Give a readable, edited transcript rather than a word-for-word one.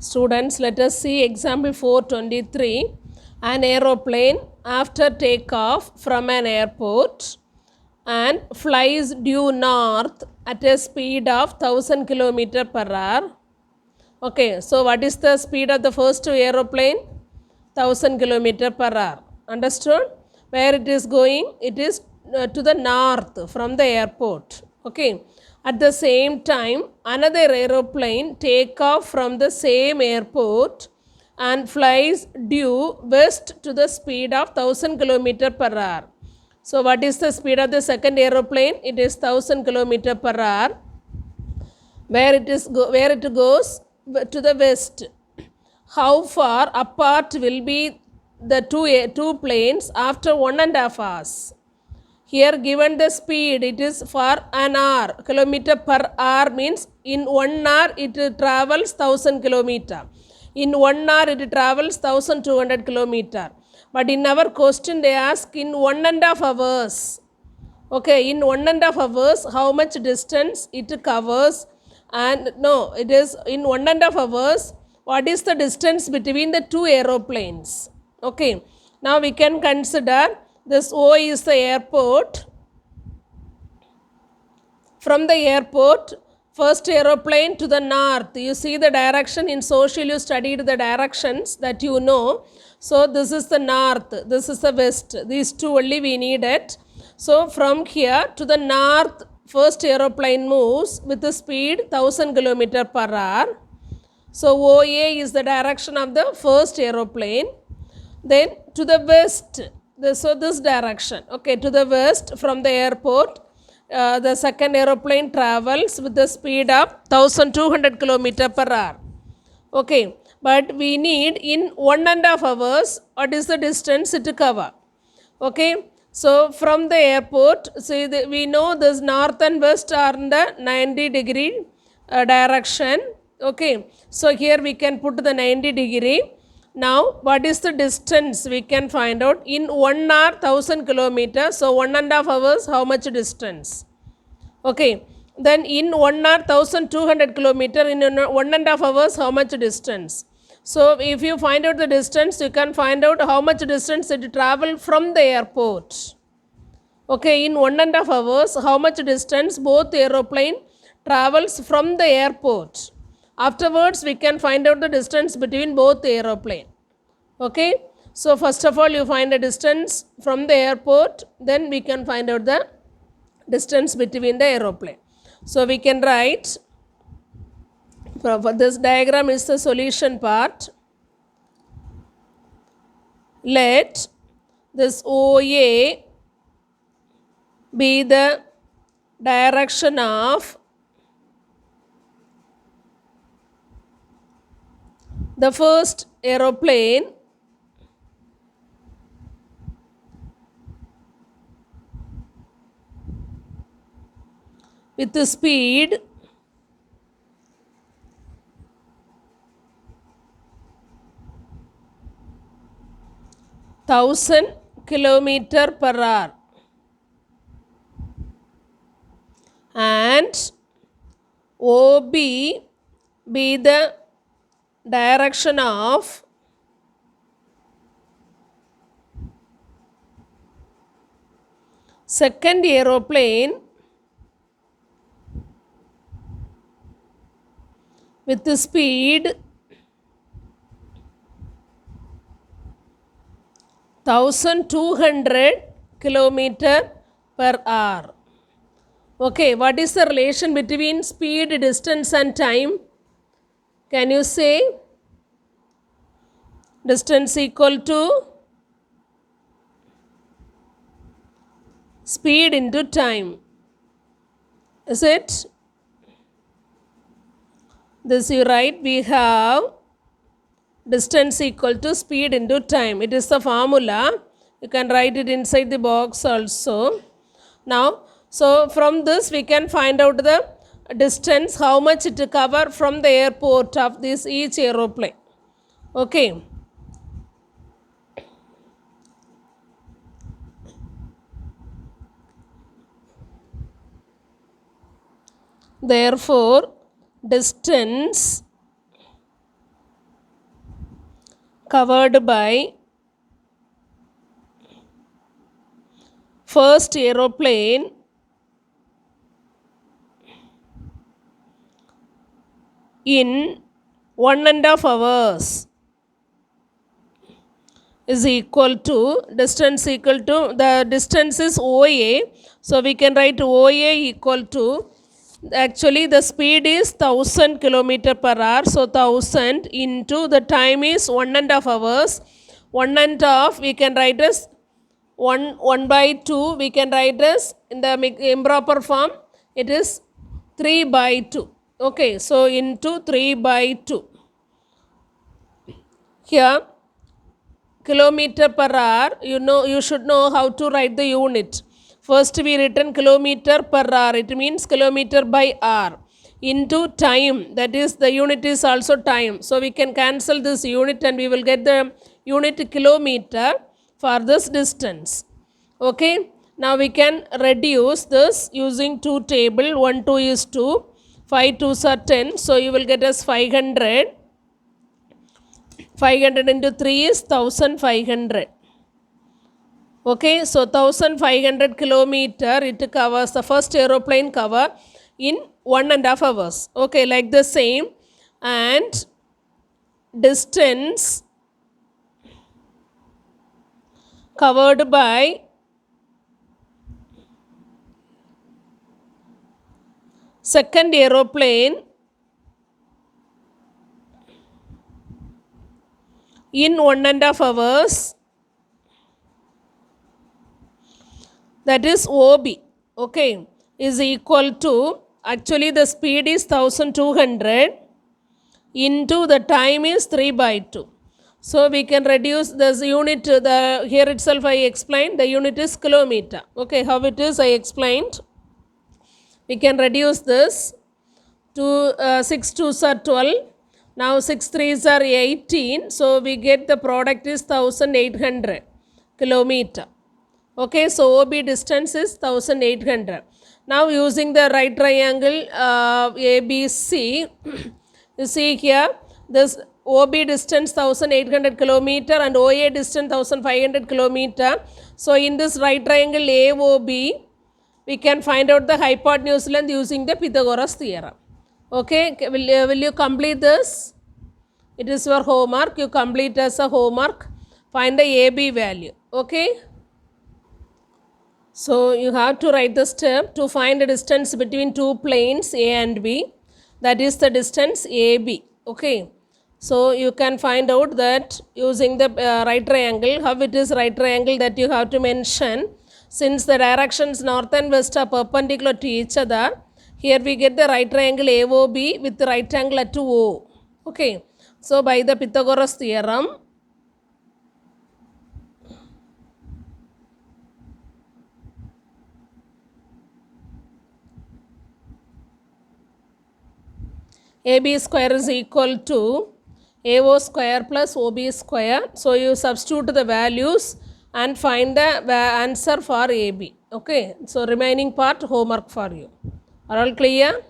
Students, let us see example 423. An aeroplane after takeoff from an airport and flies due north at a speed of 1000 km per hour. Okay, so what is the speed of the first aeroplane? 1000 km per hour. Understood? Where it is going? It is to the north from the airport. Okay. At the same time, another aeroplane take off from the same airport and flies due west to the speed of 1000 km per hour. So what is the speed of the second aeroplane? It is 1000 km per hour. Where it goes? To the west. How far apart will be the two planes after 1.5 hours? Here given the speed, it is for an hour. Kilometer per hour means in 1 hour it travels 1000 kilometer. In 1 hour it travels 1200 kilometer. But in our question they ask in 1.5 hours. Okay, in 1.5 hours how much distance it covers? And no, it is in 1.5 hours. What is the distance between the two aeroplanes? Okay, now we can consider this O is the airport. From the airport, first aeroplane to the north. You see the direction in social, you studied the directions that you know. So this is the north, this is the west. These two only we need it. So from here to the north, first aeroplane moves with the speed 1000 km per hour. So OA is the direction of the first aeroplane. Then to the west, so this direction, okay, to the west from the airport, the second aeroplane travels with the speed of 1200 km per hour. Okay, but we need in 1.5 hours, what is the distance it cover? Okay, so from the airport, see we know this north and west are in the 90-degree direction. Okay, so here we can put the 90-degree. Now what is the distance we can find out? In 1 hour 1000 kilometers, so 1.5 hours how much distance? Okay, then in 1 hour 1200 kilometers, in 1.5 hours how much distance? So if you find out the distance, you can find out how much distance it travel from the airport. Okay, in 1.5 hours how much distance both aeroplane travels from the airport. Afterwards we can find out the distance between both aeroplane. Okay, so first of all you find the distance from the airport, then we can find out the distance between the aeroplane. So we can write, for this diagram is the solution part. Let this OA be the direction of the first aeroplane with the speed 1000 km per hour and OB be the direction of second aeroplane with the speed 1200 kilometer per hour. Okay, what is the relation between speed, distance and time? Can you say? Distance equal to speed into time. Is it? This you write, we have distance equal to speed into time. It is the formula. You can write it inside the box also. Now, so from this we can find out the distance, how much it cover from the airport of this each aeroplane. Okay. Therefore, distance covered by first aeroplane in 1.5 hours is equal to distance equal to the distance is OA, so we can write OA equal to actually the speed is 1000 kilometer per hour, so 1000 into the time is 1.5 hours. 1.5 we can write as 1 by 2 we can write as in the improper form it is 3 by 2. Okay, so into 3 by 2. Here kilometer per hour, you should know how to write the unit. First we written kilometer per hour, it means kilometer by hour, into time, that is the unit is also time, so we can cancel this unit and we will get the unit kilometer for this distance. Okay, now we can reduce this using two table, 1 2 is 2, 5 2s are 10, so you will get as 500. 500 into 3 is 1500. Okay, so 1500 kilometer it covers, the first aeroplane cover in 1.5 hours. Okay, like the same, and distance covered by second aeroplane in 1.5 hours, that is OB, okay, is equal to, actually the speed is 1200 into the time is 3 by 2. So we can reduce this unit, here itself I explained, the unit is kilometer. Okay, how it is I explained. We can reduce this to 6 2s are 12. Now 6 3s are 18, so we get the product is 1800 kilometer. Okay, so OB distance is 1800. Now using the right triangle ABC, you see here this OB distance 1800 kilometer and OA distance 1500 kilometer. So in this right triangle AOB, we can find out the hypotenuse length using the Pythagoras theorem. Okay, will you complete this? It is your homework, you complete as a homework. Find the AB value. Okay, so you have to write the step to find the distance between two planes A and B, that is the distance AB. Okay, so you can find out that using the right triangle. How it is right triangle, that you have to mention, since the directions north and west are perpendicular to each other, here we get the right triangle AOB with the right angle at O. Okay, so by the Pythagoras theorem, AB square is equal to AO square plus OB square. So you substitute the values and find the answer for AB. Okay, so remaining part homework for you. Are all clear?